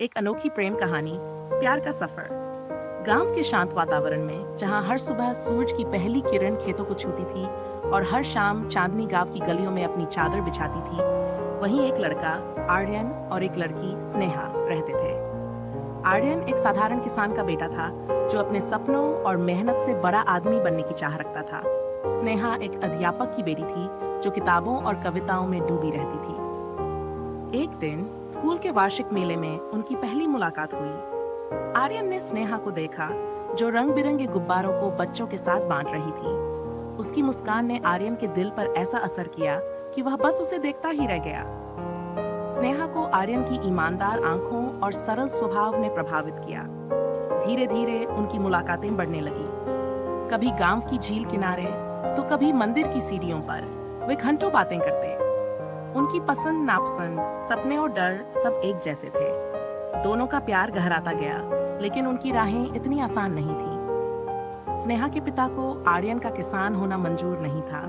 एक अनोखी प्रेम कहानी, प्यार का सफर। गांव के शांत वातावरण में जहां हर सुबह सूरज की पहली किरण खेतों को छूती थी और हर शाम चांदनी गांव की गलियों में अपनी चादर बिछाती थी, वहीं एक लड़का आर्यन और एक लड़की स्नेहा रहते थे। आर्यन एक साधारण किसान का बेटा था जो अपने सपनों और मेहनत से बड़ा आदमी बनने की चाह रखता था। स्नेहा एक अध्यापक की बेटी थी जो किताबों और कविताओं में डूबी रहती थी। एक दिन स्कूल के वार्षिक मेले में उनकी पहली मुलाकात हुई। आर्यन ने स्नेहा को देखा जो रंग बिरंगे गुब्बारों को बच्चों के साथ बांट रही थी। उसकी मुस्कान ने आर्यन के दिल पर ऐसा असर किया कि वह बस उसे देखता ही रह गया। स्नेहा को आर्यन की ईमानदार आंखों और सरल स्वभाव ने प्रभावित किया। धीरे धीरे उनकी मुलाकातें बढ़ने लगी। कभी गांव की झील किनारे तो कभी मंदिर की सीढ़ियों पर वे घंटों बातें करते। उनकी पसंद नापसंद, सपने और डर सब एक जैसे थे। दोनों का प्यार गहराता गया, लेकिन उनकी राहें इतनी आसान नहीं थी। स्नेहा के पिता को आर्यन का किसान होना मंजूर नहीं था।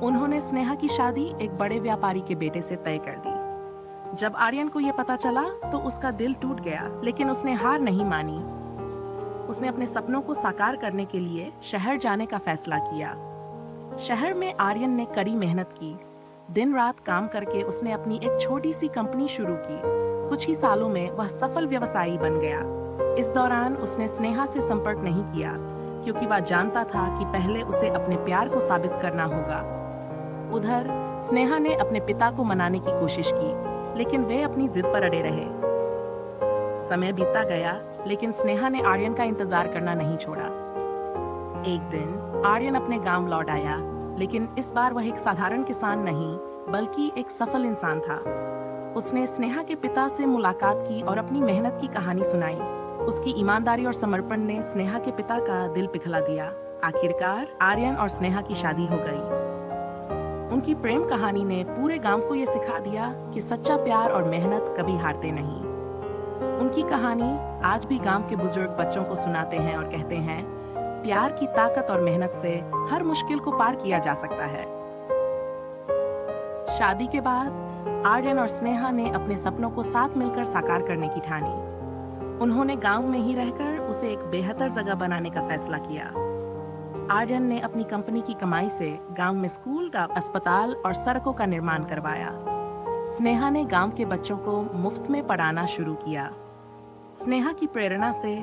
उन्होंने स्नेहा की शादी एक बड़े व्यापारी के बेटे से तय कर दी। जब आर्यन को यह पता चला तो उसका दिल टूट गया, लेकिन उसने हार नहीं मानी। उसने अपने सपनों को साकार करने के लिए शहर जाने का फैसला किया। शहर में आर्यन ने कड़ी मेहनत की। दिन रात काम करके उसने अपनी एक छोटी सी कंपनी शुरू की। कुछ ही सालों में वह सफल व्यवसायी बन गया। इस दौरान उसने स्नेहा से संपर्क नहीं किया, क्योंकि वह जानता था कि पहले उसे अपने प्यार को साबित करना होगा। उधर स्नेहा ने अपने पिता को मनाने की कोशिश की, लेकिन वे अपनी जिद पर अड़े रहे। समय बीतता गया, लेकिन स्नेहा ने आर्यन का इंतजार करना नहीं छोड़ा। एक दिन आर्यन अपने गांव लौट आया, लेकिन इस बार वह एक साधारण किसान नहीं, बल्कि एक सफल इंसान था। उसने स्नेहा के पिता से मुलाकात की और अपनी मेहनत की कहानी सुनाई। उसकी ईमानदारी और समर्पण ने स्नेहा के पिता का दिल पिघला दिया। आखिरकार आर्यन और स्नेहा की शादी हो गई। उनकी प्रेम कहानी ने पूरे गांव को यह सिखा दिया कि सच्चा प्यार और मेहनत कभी हारते नहीं। उनकी कहानी आज भी गांव के बुजुर्ग बच्चों को सुनाते हैं और कहते हैं, प्यार की ताकत और मेहनत से हर मुश्किल को पार किया जा सकता है। शादी के बाद आर्यन और स्नेहा ने अपने सपनों को साथ मिलकर साकार करने की ठानी। उन्होंने गांव में ही रहकर उसे एक बेहतर जगह बनाने का फैसला किया। आर्यन ने अपनी कंपनी की कमाई से गांव में स्कूल, अस्पताल और सड़कों का निर्माण करवाया। स्नेहा ने गांव के बच्चों को मुफ्त में पढ़ाना शुरू किया। स्नेहा की प्रेरणा से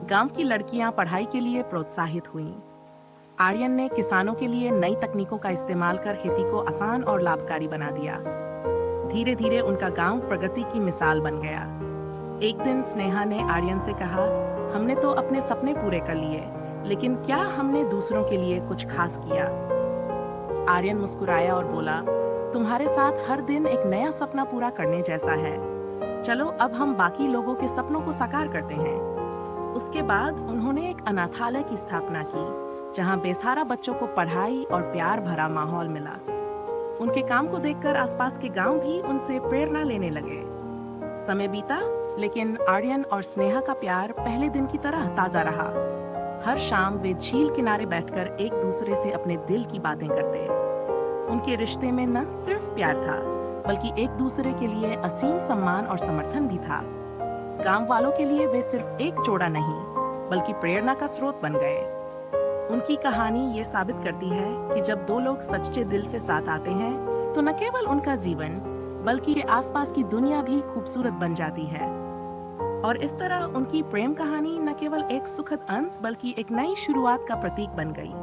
गांव की लड़कियां पढ़ाई के लिए प्रोत्साहित हुईं। आर्यन ने किसानों के लिए नई तकनीकों का इस्तेमाल कर खेती को आसान और लाभकारी बना दिया। धीरे धीरे उनका गांव प्रगति की मिसाल बन गया। एक दिन स्नेहा ने आर्यन से कहा, हमने तो अपने सपने पूरे कर लिए, लेकिन क्या हमने दूसरों के लिए कुछ खास किया? आर्यन मुस्कुराया और बोला, तुम्हारे साथ हर दिन एक नया सपना पूरा करने जैसा है। चलो अब हम बाकी लोगों के सपनों को साकार करते हैं। उसके बाद उन्होंने एक अनाथालय की स्थापना की, जहां बेसहारा बच्चों को पढ़ाई और प्यार भरा माहौल मिला। उनके काम को देखकर आसपास के गांव भी उनसे प्रेरणा लेने लगे। समय बीता, लेकिन आर्यन और स्नेहा का प्यार पहले दिन की तरह ताजा रहा। हर शाम वे झील किनारे बैठकर एक दूसरे से अपने दिल की बातें करते। उनके रिश्ते में न सिर्फ प्यार था, बल्कि एक दूसरे के लिए असीम सम्मान और समर्थन भी था। गांव वालों के लिए वे सिर्फ एक जोड़ा नहीं, बल्कि प्रेरणा का स्रोत बन गए। उनकी कहानी ये साबित करती है कि जब दो लोग सच्चे दिल से साथ आते हैं, तो न केवल उनका जीवन, बल्कि आसपास की दुनिया भी खूबसूरत बन जाती है। और इस तरह उनकी प्रेम कहानी न केवल एक सुखद अंत, बल्कि एक नई शुरुआत का प्रतीक बन गई।